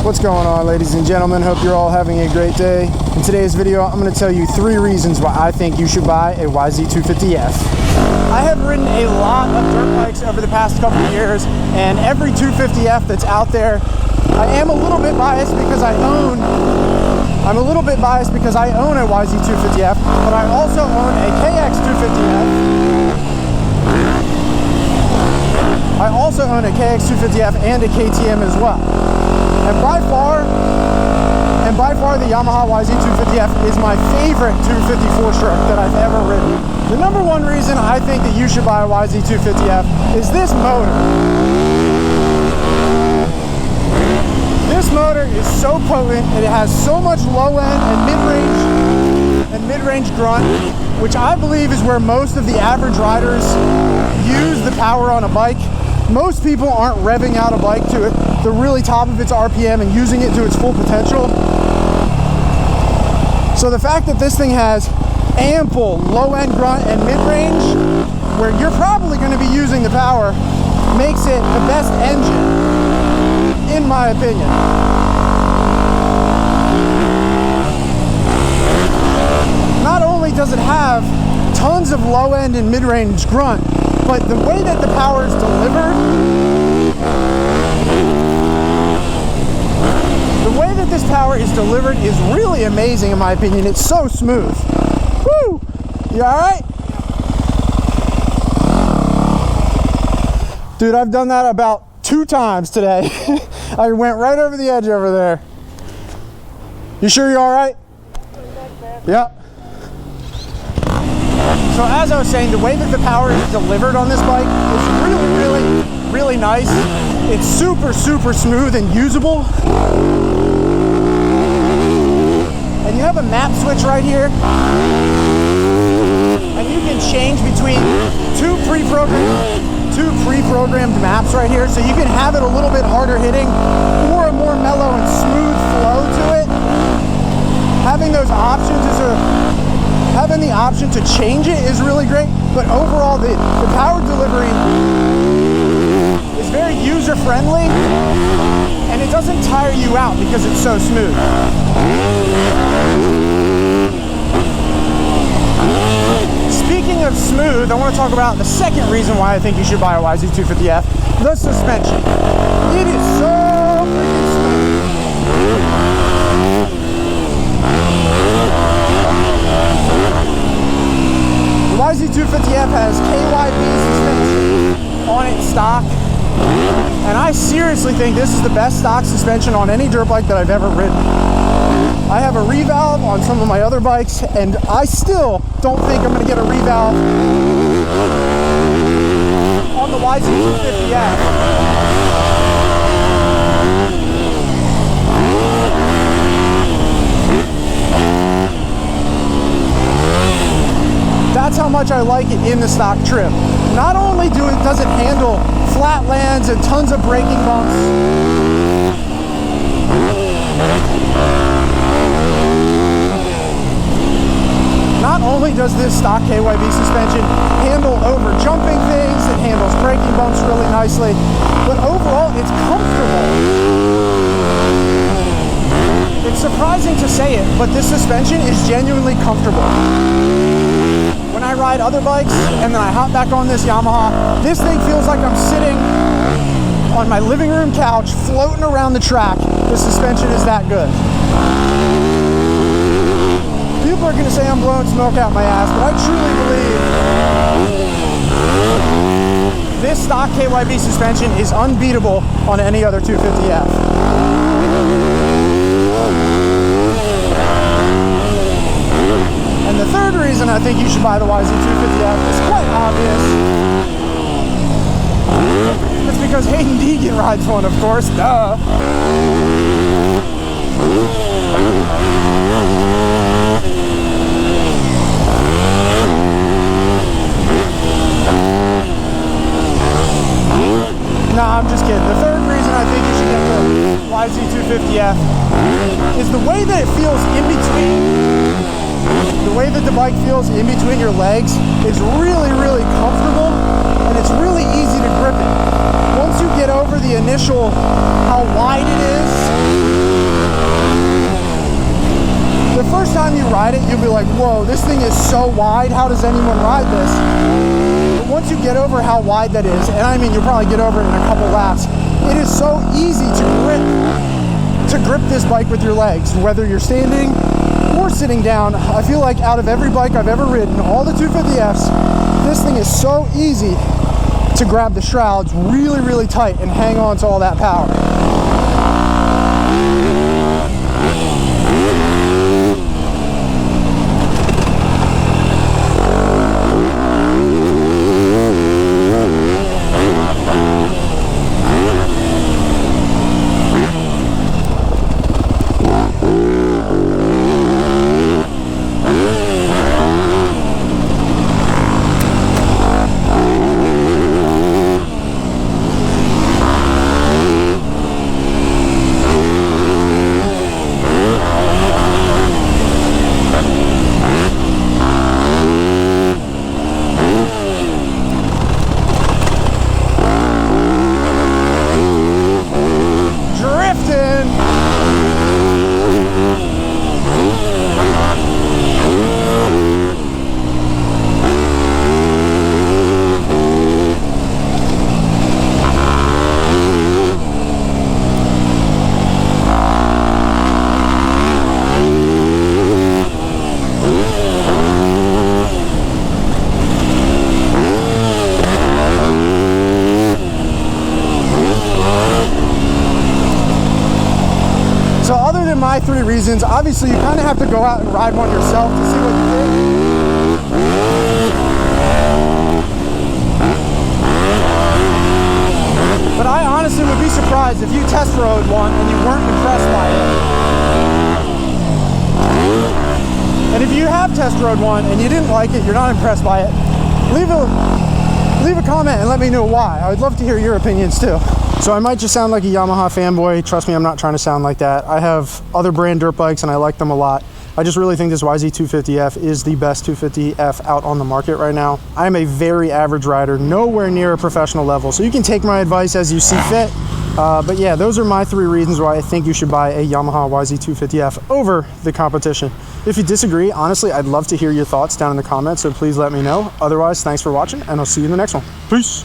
What's going on, ladies and gentlemen? Hope you're all having a great day. In today's video, I'm going to tell you 3 reasons why I think you should buy a YZ250F. I have ridden a lot of dirt bikes over the past couple of years, and every 250F that's out there, I am a little bit biased because I own a YZ250F, but I also own a KX250F. I also own a KX250F and a KTM as well. And by far the Yamaha YZ250F is my favorite 254 stroke that I've ever ridden. The number one reason I think that you should buy a YZ250F is this motor. This motor is so potent, and it has so much low end and mid-range grunt, which I believe is where most of the average riders use the power on a bike. Most people aren't revving out a bike to the really top of its RPM and using it to its full potential. So the fact that this thing has ample low-end grunt and mid-range, where you're probably going to be using the power, makes it the best engine, in my opinion. Not only does it have tons of low-end and mid-range grunt, but the way that the power is delivered, is really amazing in my opinion. It's so smooth. Woo! You alright? Dude, I've done that about 2 times today. I went right over the edge over there. You sure you're alright? Yep. So as I was saying, the way that the power is delivered on this bike is really nice. It's super smooth and usable. And you have a map switch right here. And you can change between two pre-programmed maps right here. So you can have it a little bit harder hitting or a more mellow and smooth flow to it. Having those options having the option to change it is really great, but overall the power delivery is very user-friendly, and it doesn't tire you out because it's so smooth. Speaking of smooth, I want to talk about the second reason why I think you should buy a YZ250F, the suspension. It is so freaking smooth. The YZ250F has KYB suspension on its stock, and I seriously think this is the best stock suspension on any dirt bike that I've ever ridden. I have a revalve on some of my other bikes, and I still don't think I'm going to get a revalve on the YZ250F. That's how much I like it in the stock trim. Not only does it handle flatlands and tons of braking bumps, not only does this stock KYB suspension handle over jumping things, it handles braking bumps really nicely, but overall it's comfortable. It's surprising to say it, but this suspension is genuinely comfortable. When I ride other bikes and then I hop back on this Yamaha, this thing feels like I'm sitting on my living room couch floating around the track. The suspension is that good. People are going to say I'm blowing smoke out my ass, but I truly believe this stock KYB suspension is unbeatable on any other 250F. And the third reason I think you should buy the YZ250F is quite obvious. It's because Hayden Deegan rides one, of course. Duh. Nah, I'm just kidding. The third reason I think you should get the YZ250F is the way that it feels in between. The way that the bike feels in between your legs is really comfortable, and it's really easy to grip it. Once you get over the initial how wide it is like, whoa, this thing is so wide, how does anyone ride this? But once you get over how wide that is, and I mean, you'll probably get over it in a couple laps, it is so easy to grip this bike with your legs, whether you're standing or sitting down. I feel like out of every bike I've ever ridden, all the 250Fs, this thing is so easy to grab the shrouds really, really tight and hang on to all that power. So other than my 3 reasons, obviously you kind of have to go out and ride one yourself to see what you think. But I honestly would be surprised if you test rode one and you weren't impressed by it. And if you have test rode one and you didn't like it, you're not impressed by it, leave a comment and let me know why. I would love to hear your opinions too. So I might just sound like a Yamaha fanboy. Trust me, I'm not trying to sound like that. I have other brand dirt bikes and I like them a lot. I just really think this YZ250F is the best 250F out on the market right now. I am a very average rider, nowhere near a professional level. So you can take my advice as you see fit. But yeah, those are my 3 reasons why I think you should buy a Yamaha YZ250F over the competition. If you disagree, honestly, I'd love to hear your thoughts down in the comments, so please let me know. Otherwise, thanks for watching, and I'll see you in the next one. Peace.